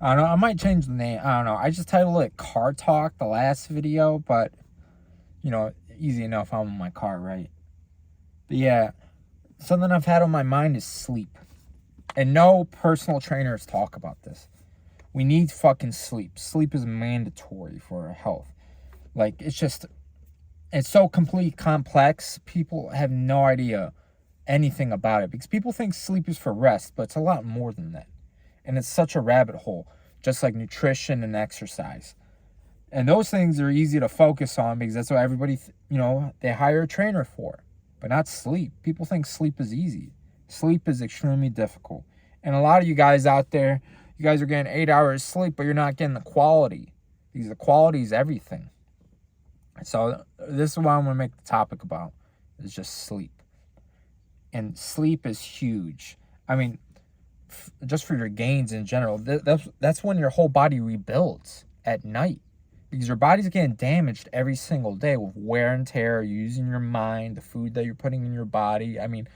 I don't know. I might change the name. I don't know. I just titled it Car Talk the last video, but easy enough. I'm in my car, right? But yeah, something I've had on my mind is sleep. And no personal trainers talk about this. We need fucking sleep. Sleep is mandatory for our health. Like, it's so completely complex. People have no idea anything about it because people think sleep is for rest, but it's a lot more than that. And it's such a rabbit hole, just like nutrition and exercise. And those things are easy to focus on because that's what everybody, they hire a trainer for, but not sleep. People think sleep is easy. Sleep is extremely difficult. And a lot of you guys out there, you guys are getting 8 hours sleep, but you're not getting the quality because the quality is everything. So this is what I'm going to make the topic about, is just sleep. And sleep is huge. I mean, just for your gains in general, that's when your whole body rebuilds at night. Because your body's getting damaged every single day with wear and tear, using your mind, the food that you're putting in your body. I mean,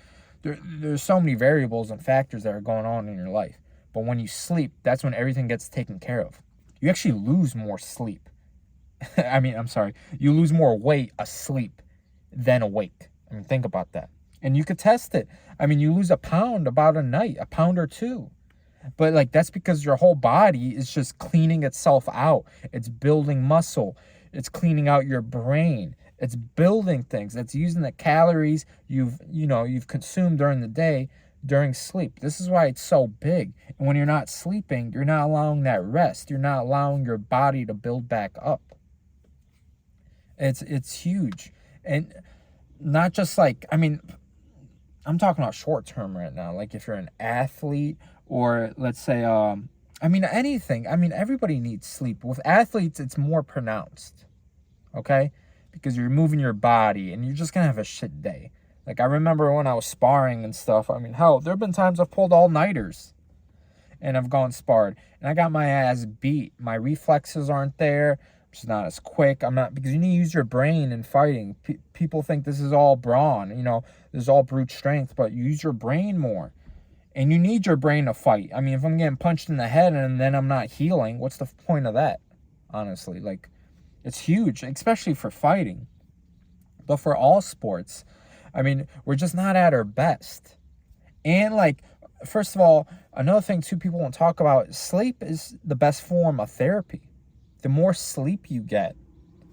there's so many variables and factors that are going on in your life. But when you sleep, that's when everything gets taken care of. You actually lose more sleep. You lose more weight asleep than awake. I mean, think about that. And you could test it. I mean, you lose a pound about a night, a pound or two. But like, that's because your whole body is just cleaning itself out. It's building muscle. It's cleaning out your brain. It's building things. It's using the calories you've consumed during the day during sleep. This is why it's so big. And when you're not sleeping, you're not allowing that rest. You're not allowing your body to build back up. It's huge. And not just like, I mean, I'm talking about short term right now. Like if you're an athlete, or let's say, anything. I mean, everybody needs sleep. With athletes, it's more pronounced, okay? Because you're moving your body and you're just going to have a shit day. Like, I remember when I was sparring and stuff. I mean, hell, there have been times I've pulled all-nighters and I've gone sparred. And I got my ass beat. My reflexes aren't there. I'm just not as quick. Because you need to use your brain in fighting. People think this is all brawn. This is all brute strength. But you use your brain more. And you need your brain to fight. I mean, if I'm getting punched in the head and then I'm not healing, what's the point of that? Honestly, like, it's huge, especially for fighting. But for all sports, I mean, we're just not at our best. And like, first of all, another thing too people won't talk about, sleep is the best form of therapy. The more sleep you get,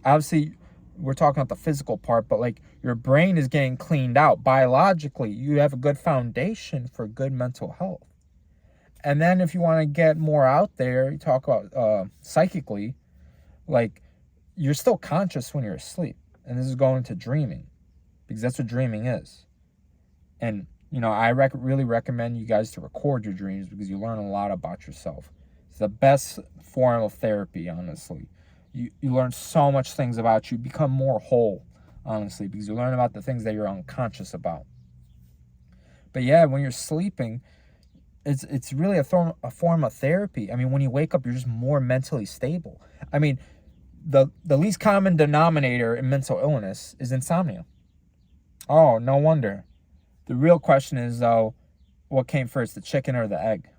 obviously, we're talking about the physical part, but like your brain is getting cleaned out biologically. You have a good foundation for good mental health. And then if you want to get more out there, you talk about psychically, like you're still conscious when you're asleep. And this is going to dreaming, because that's what dreaming is. And, I really recommend you guys to record your dreams because you learn a lot about yourself. It's the best form of therapy, honestly. You learn so much things about you, become more whole, honestly, because you learn about the things that you're unconscious about. But yeah, when you're sleeping, it's really a form of therapy. I mean, when you wake up, you're just more mentally stable. I mean, the least common denominator in mental illness is insomnia. Oh, no wonder. The real question is, though, what came first, the chicken or the egg?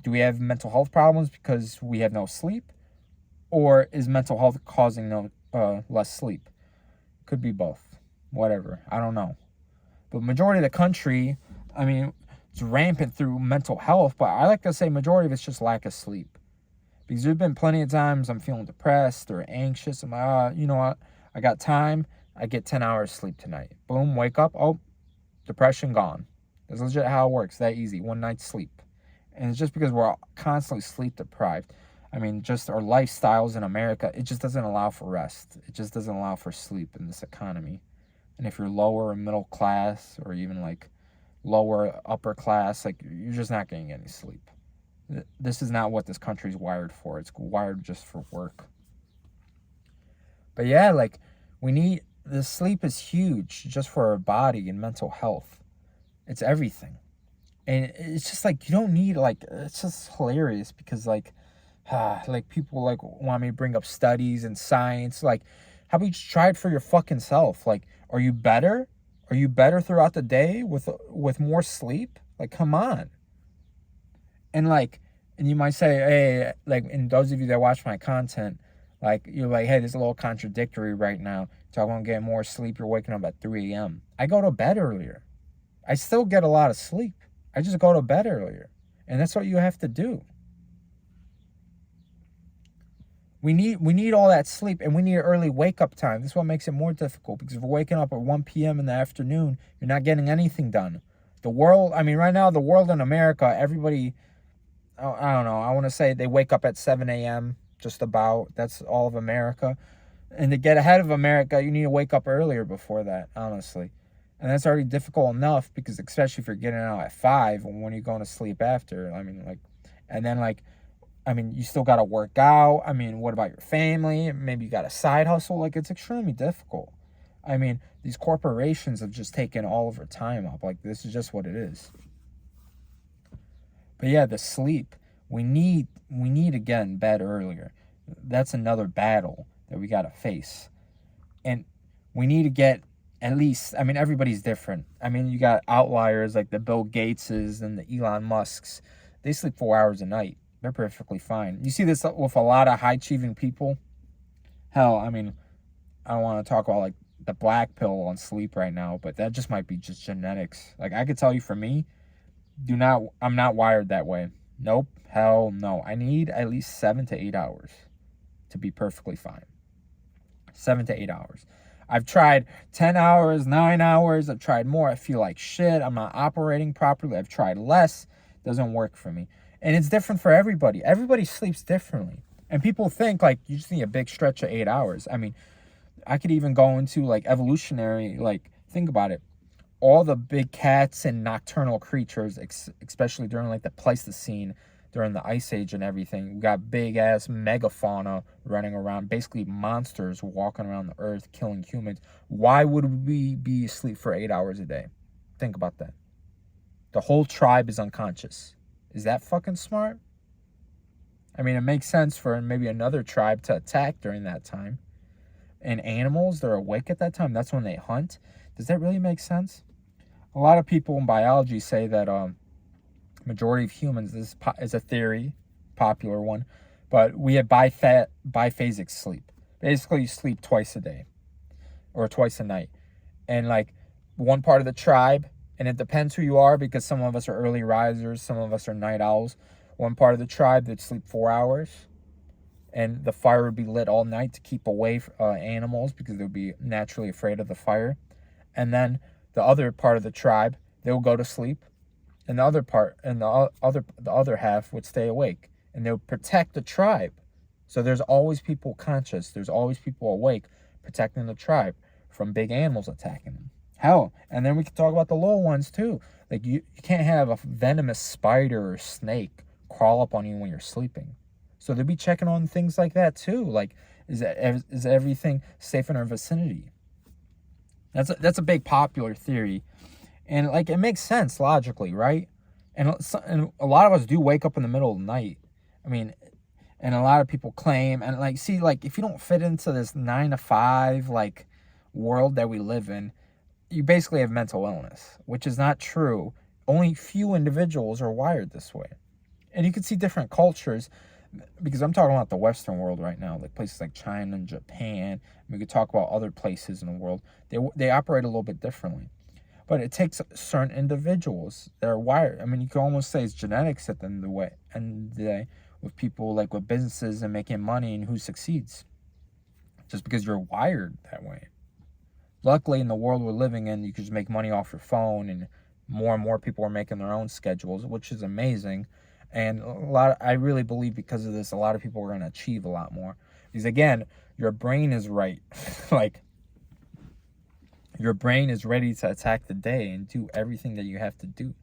Do we have mental health problems because we have no sleep? Or is mental health causing less sleep? Could be both. Whatever. I don't know. But majority of the country, I mean, it's rampant through mental health, but I like to say majority of it's just lack of sleep. Because there's been plenty of times I'm feeling depressed or anxious. I'm like, you know what? I got time. I get 10 hours sleep tonight. Boom, wake up. Oh, depression gone. That's legit how it works. That easy. One night's sleep. And it's just because we're constantly sleep deprived. I mean, just our lifestyles in America, it just doesn't allow for rest. It just doesn't allow for sleep in this economy. And if you're lower or middle class, or even like lower upper class, like you're just not getting any sleep. This is not what this country's wired for. It's wired just for work. But yeah, like the sleep is huge just for our body and mental health. It's everything. And it's just like, you don't need it's just hilarious because like people like want me to bring up studies and science. Like, how about you just try it for your fucking self? Like, are you better? Are you better throughout the day with more sleep? Like, come on. And like, And you might say, hey, like, and those of you that watch my content, like, you're like, hey, this is a little contradictory right now. Talking about getting more sleep, you're waking up at 3 a.m. I go to bed earlier. I still get a lot of sleep. I just go to bed earlier. And that's what you have to do. We need all that sleep, and we need an early wake-up time. This is what makes it more difficult, because if we're waking up at 1 p.m. in the afternoon, you're not getting anything done. The world, I mean, right now, the world in America, everybody, I don't know, I want to say they wake up at 7 a.m., just about. That's all of America. And to get ahead of America, you need to wake up earlier before that, honestly. And that's already difficult enough, because especially if you're getting out at 5, when you're going to sleep after, I mean, like, and then, like, I mean, you still got to work out. I mean, what about your family? Maybe you got a side hustle. Like, it's extremely difficult. I mean, these corporations have just taken all of our time up. Like, this is just what it is. But yeah, the sleep. We need to get in bed earlier. That's another battle that we got to face. And we need to get at least, I mean, everybody's different. I mean, you got outliers like the Bill Gateses and the Elon Musks. They sleep 4 hours a night. They're perfectly fine. You see this with a lot of high-achieving people. Hell, I mean, I don't want to talk about, like, the black pill on sleep right now, but that just might be just genetics. Like, I could tell you for me, I'm not wired that way. Nope. Hell no. I need at least 7 to 8 hours to be perfectly fine. 7 to 8 hours. I've tried 10 hours, 9 hours. I've tried more. I feel like shit. I'm not operating properly. I've tried less. Doesn't work for me. And it's different for everybody. Everybody sleeps differently. And people think, like, you just need a big stretch of 8 hours. I mean, I could even go into, like, evolutionary, like, think about it. All the big cats and nocturnal creatures, especially during, like, the Pleistocene, during the Ice Age and everything, we got big-ass megafauna running around, basically monsters walking around the earth, killing humans. Why would we be asleep for 8 hours a day? Think about that. The whole tribe is unconscious. Is that fucking smart? I mean, it makes sense for maybe another tribe to attack during that time. And animals, they're awake at that time. That's when they hunt. Does that really make sense? A lot of people in biology say that majority of humans, this is a theory, popular one, but we have biphasic sleep. Basically, you sleep twice a day or twice a night. And, like, one part of the tribe, and it depends who you are, because some of us are early risers, some of us are night owls. One part of the tribe, they'd sleep 4 hours, and the fire would be lit all night to keep away animals, because they'd be naturally afraid of the fire. And then the other part of the tribe, they'll go to sleep, and the other half would stay awake, and they would protect the tribe. So there's always people conscious. There's always people awake, protecting the tribe from big animals attacking them. Hell, and then we can talk about the little ones too. Like, you can't have a venomous spider or snake crawl up on you when you're sleeping. So they'll be checking on things like that too. Like, is everything safe in our vicinity? That's a big popular theory. And, like, it makes sense logically, right? And a lot of us do wake up in the middle of the night. I mean, and a lot of people claim, and, like, see, like, if you don't fit into this 9 to 5, like, world that we live in, you basically have mental illness, which is not true. Only few individuals are wired this way. And you can see different cultures, because I'm talking about the Western world right now, like places like China and Japan. We could talk about other places in the world. They operate a little bit differently. But it takes certain individuals that are wired. I mean, you can almost say it's genetics at the end of the day, with people, like, with businesses and making money and who succeeds. Just because you're wired that way. Luckily, in the world we're living in, you can just make money off your phone, and more people are making their own schedules, which is amazing. And I really believe because of this, a lot of people are going to achieve a lot more. Because, again, your brain is right. Like, your brain is ready to attack the day and do everything that you have to do.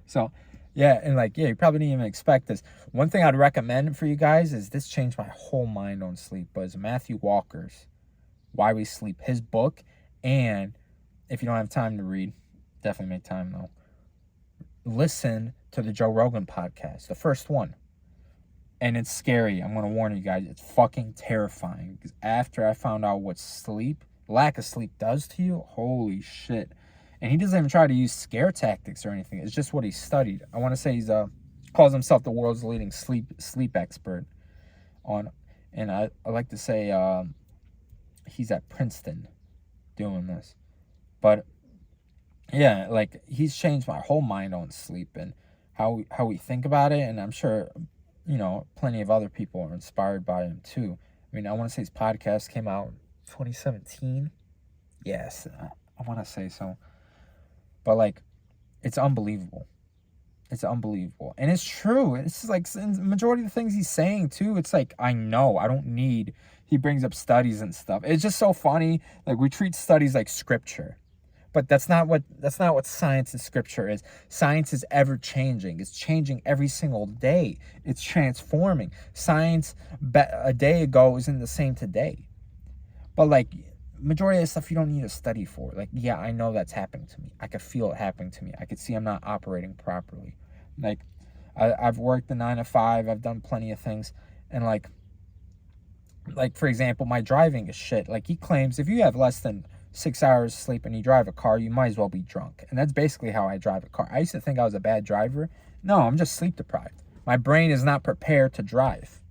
So, yeah, and, like, yeah, you probably didn't even expect this. One thing I'd recommend for you guys is, this changed my whole mind on sleep, but it's Matthew Walker's Why We Sleep, his book. And if you don't have time to read, definitely make time though. Listen to the Joe Rogan podcast, the first one. And it's scary. I'm going to warn you guys. It's fucking terrifying. Because after I found out what lack of sleep does to you, holy shit. And he doesn't even try to use scare tactics or anything. It's just what he studied. I want to say he's calls himself the world's leading sleep expert on, and I like to say he's at Princeton doing this. But yeah, like he's changed my whole mind on sleep and how we think about it, and I'm sure plenty of other people are inspired by him too. I mean, I want to say his podcast came out in 2017. Yes, I want to say so. But like, it's unbelievable. It's unbelievable. And it's true. It's just like the majority of the things he's saying too. It's like, I know, I don't need, he brings up studies and stuff. It's just so funny. Like, we treat studies like scripture. But that's not what science and scripture is. Science is ever changing. It's changing every single day. It's transforming. Science a day ago isn't the same today. But like, majority of the stuff you don't need to study for. Like, yeah, I know that's happening to me. I could feel it happening to me. I could see I'm not operating properly. Like, I've worked the 9 to 5. I've done plenty of things. And like for example, my driving is shit. Like, he claims if you have less than 6 hours sleep and you drive a car, you might as well be drunk. And that's basically how I drive a car. I used to think I was a bad driver. No, I'm just sleep deprived. My brain is not prepared to drive.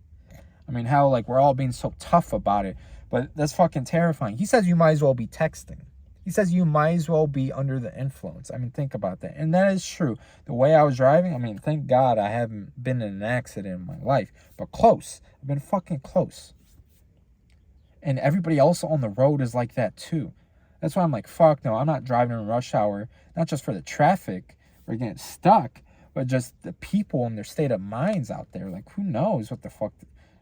I mean, how, like, we're all being so tough about it, but that's fucking terrifying. He says you might as well be texting. He says you might as well be under the influence. I mean, think about that. And that is true. The way I was driving, I mean, thank God I haven't been in an accident in my life, but close. I've been fucking close. And everybody else on the road is like that too. That's why I'm like, fuck no, I'm not driving in rush hour, not just for the traffic or getting stuck, but just the people and their state of minds out there. Like, who knows what the fuck.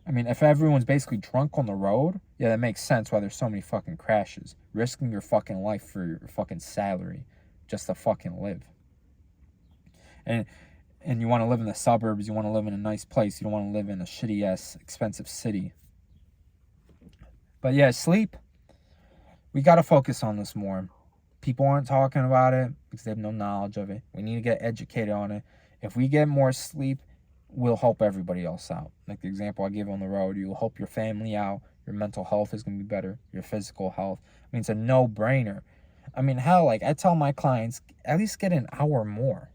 I mean, if everyone's basically drunk on the road, yeah, that makes sense why there's so many fucking crashes. Risking your fucking life for your fucking salary just to fucking live. And you want to live in the suburbs, you want to live in a nice place, you don't want to live in a shitty-ass, expensive city. But yeah, sleep. We got to focus on this more. People aren't talking about it because they have no knowledge of it. We need to get educated on it. If we get more sleep, we'll help everybody else out. Like the example I gave on the road, you'll help your family out. Your mental health is going to be better. Your physical health. I mean, it's a no-brainer. I mean, hell, like I tell my clients, at least get an hour more.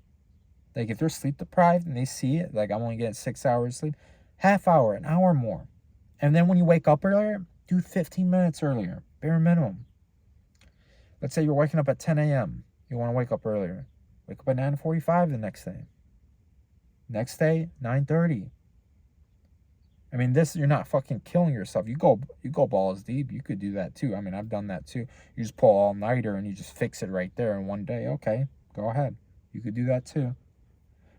Like if they're sleep deprived and they see it, like I'm only getting 6 hours sleep, half hour, an hour more. And then when you wake up earlier, do 15 minutes earlier, bare minimum. Let's say you're waking up at 10 a.m. You want to wake up earlier. Wake up at 9:45 the next day. Next day, 9:30. I mean, you're not fucking killing yourself. You go balls deep. You could do that too. I mean, I've done that too. You just pull all-nighter and you just fix it right there in one day. Okay, go ahead. You could do that too.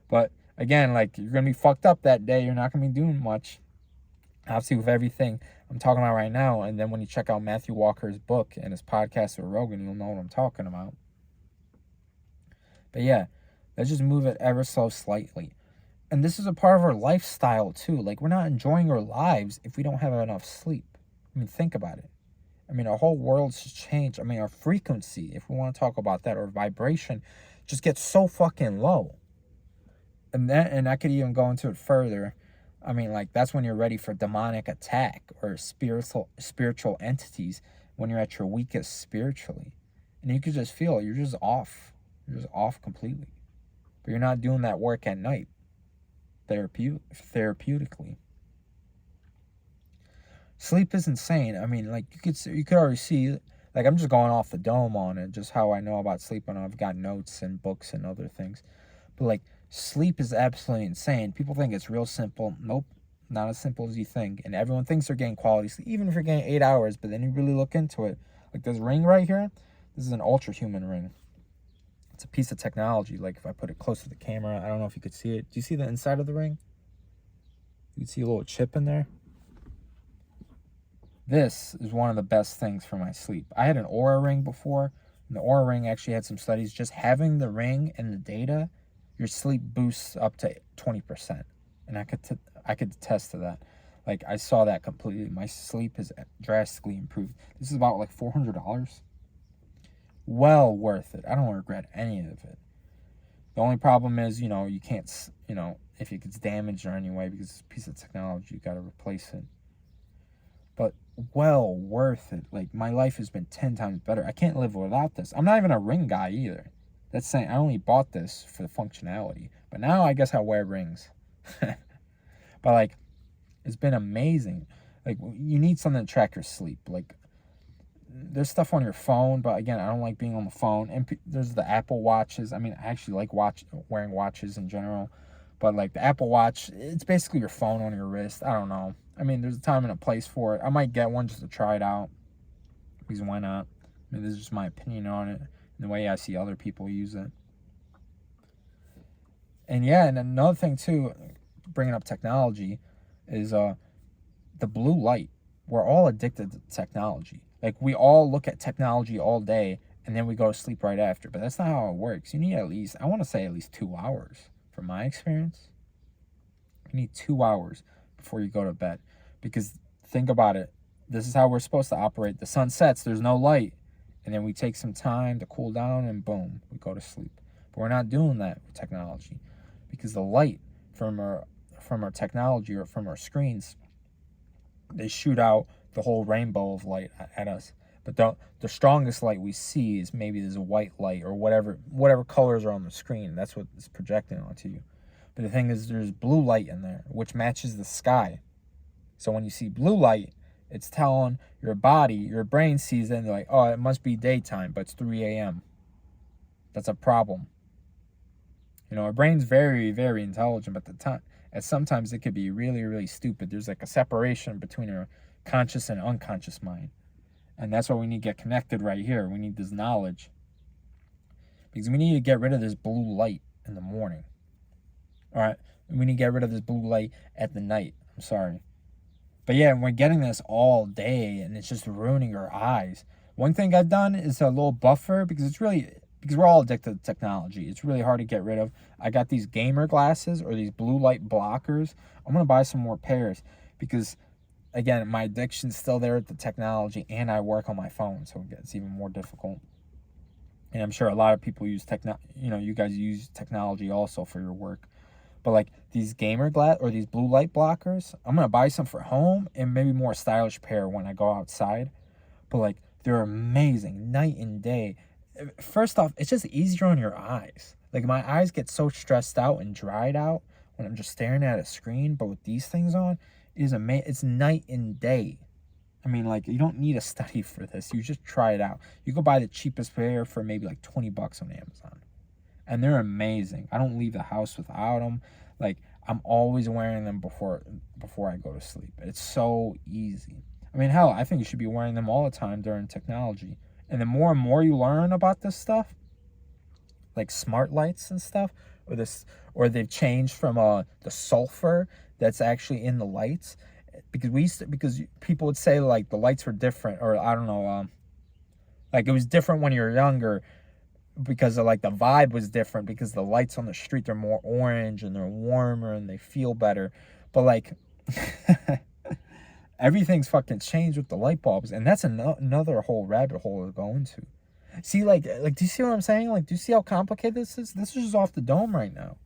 But again, like, you're going to be fucked up that day. You're not going to be doing much. Obviously, with everything I'm talking about right now, and then when you check out Matthew Walker's book and his podcast with Rogan, you'll know what I'm talking about. But yeah, let's just move it ever so slightly. And this is a part of our lifestyle too. Like, we're not enjoying our lives if we don't have enough sleep. I mean, think about it. I mean, our whole world's changed. I mean, our frequency, if we want to talk about that, or vibration, just gets so fucking low. And I could even go into it further. I mean, like, that's when you're ready for demonic attack or spiritual entities, when you're at your weakest spiritually. And you could just feel you're just off. You're just off completely. But you're not doing that work at night therapeutically. Sleep is insane. I mean, like, you could already see, like, I'm just going off the dome on it, just how I know about sleep, and I've got notes and books and other things. But like, sleep is absolutely insane. People think it's real simple. Nope, not as simple as you think. And everyone thinks they're getting quality sleep, even if you're getting 8 hours. But then you really look into it. Like this ring right here, this is an ultra-human ring. It's a piece of technology. Like, if I put it close to the camera, I don't know if you could see it. Do you see the inside of the ring? You can see a little chip in there. This is one of the best things for my sleep. I had an Oura ring before, and the Oura ring actually had some studies. Just having the ring and the data, your sleep boosts up to 20%. And I could attest to that. Like, I saw that completely. My sleep has drastically improved. This is about like $400. Well worth it. I don't regret any of it. The only problem is, you can't, if it gets damaged or anyway, because it's a piece of technology, you got to replace it. But well worth it. Like, my life has been 10 times better. I can't live without this. I'm not even a ring guy either. That's saying I only bought this for the functionality. But now I guess I wear rings. But like, it's been amazing. Like, you need something to track your sleep. Like, there's stuff on your phone, but again, I don't like being on the phone. And there's the Apple Watches. I mean, I actually like wearing watches in general, but like the Apple Watch, it's basically your phone on your wrist. I don't know. I mean, there's a time and a place for it. I might get one just to try it out, because why not? I mean, this is just my opinion on it and the way I see other people use it. And yeah, and another thing too, bringing up technology, is the blue light. We're all addicted to technology. Like, we all look at technology all day and then we go to sleep right after. But that's not how it works. You need at least, I want to say at least 2 hours. From my experience, you need 2 hours before you go to bed. Because think about it. This is how we're supposed to operate. The sun sets, there's no light. And then we take some time to cool down and boom, we go to sleep. But we're not doing that with technology. Because the light from our technology or from our screens, they shoot out the whole rainbow of light at us. But the strongest light we see is maybe there's a white light or whatever colors are on the screen. That's what it's projecting onto you. But the thing is, there's blue light in there, which matches the sky. So when you see blue light, it's telling your body, your brain sees it, and they're like, oh, it must be daytime, but it's 3 a.m. That's a problem. You know, our brain's very, very intelligent, but sometimes it could be really, really stupid. There's like a separation between our conscious and unconscious mind. And that's why we need to get connected right here. We need this knowledge. Because we need to get rid of this blue light in the morning. All right? We need to get rid of this blue light at the night. I'm sorry. But yeah, we're getting this all day, and it's just ruining our eyes. One thing I've done is a little buffer, because we're all addicted to technology. It's really hard to get rid of. I got these gamer glasses, or these blue light blockers. I'm going to buy some more pairs, because again, my addiction's still there with the technology, and I work on my phone, so it gets even more difficult. And I'm sure a lot of people use you guys use technology also for your work. But like these gamer glass or these blue light blockers, I'm gonna buy some for home and maybe more stylish pair when I go outside. But like, they're amazing, night and day. First off, it's just easier on your eyes. Like, my eyes get so stressed out and dried out when I'm just staring at a screen. But with these things on, it's night and day. I mean, like, you don't need a study for this. You just try it out. You go buy the cheapest pair for maybe like $20 on Amazon. And they're amazing. I don't leave the house without them. Like, I'm always wearing them before I go to sleep. It's so easy. I mean, hell, I think you should be wearing them all the time during technology. And the more and more you learn about this stuff, like smart lights and stuff, or they've changed from the sulfur that's actually in the lights, because people would say like the lights were different, or I don't know, like it was different when you were younger, because of like the vibe was different, because the lights on the street, they're more orange and they're warmer and they feel better. But like everything's fucking changed with the light bulbs, and that's another whole rabbit hole to go into. See, like, do you see what I'm saying? Like, do you see how complicated this is? This is just off the dome right now.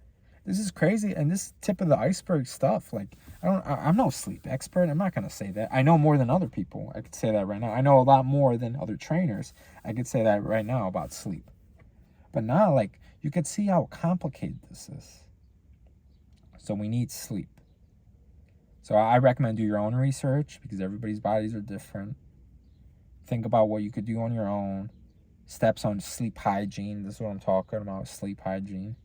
This is crazy, and this is tip of the iceberg stuff. Like, I'm no sleep expert. I'm not gonna say that. I know more than other people. I could say that right now. I know a lot more than other trainers. I could say that right now about sleep. But now, like, you could see how complicated this is. So we need sleep. So I recommend do your own research, because everybody's bodies are different. Think about what you could do on your own. Steps on sleep hygiene. This is what I'm talking about, sleep hygiene,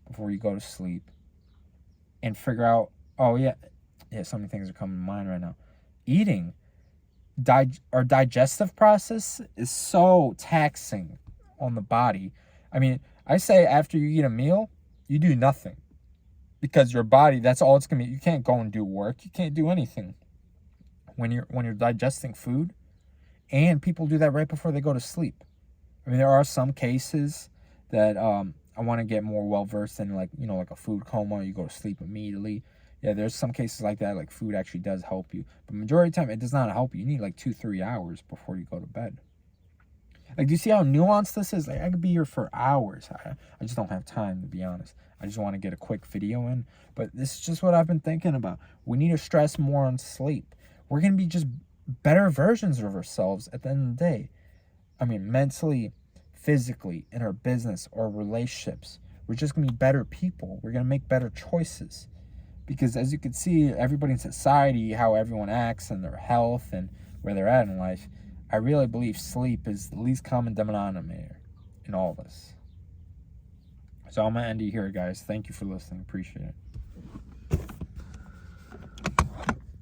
before you go to sleep. And figure out, oh yeah, so many things are coming to mind right now. Eating. Our digestive process is so taxing on the body. I mean, I say after you eat a meal, you do nothing. Because your body, that's all it's going to be. You can't go and do work. You can't do anything when you're digesting food. And people do that right before they go to sleep. I mean, there are some cases that I want to get more well-versed in, like, like a food coma. You go to sleep immediately. Yeah, there's some cases like that, like food actually does help you. But majority of the time, it does not help you. You need like 2-3 hours before you go to bed. Like, do you see how nuanced this is? Like, I could be here for hours. I just don't have time, to be honest. I just want to get a quick video in. But this is just what I've been thinking about. We need to stress more on sleep. We're going to be just better versions of ourselves at the end of the day. I mean, mentally, physically, in our business or relationships. We're just going to be better people. We're going to make better choices. Because as you can see, everybody in society, how everyone acts and their health and where they're at in life, I really believe sleep is the least common denominator in all this. So I'm going to end it here, guys. Thank you for listening. Appreciate it.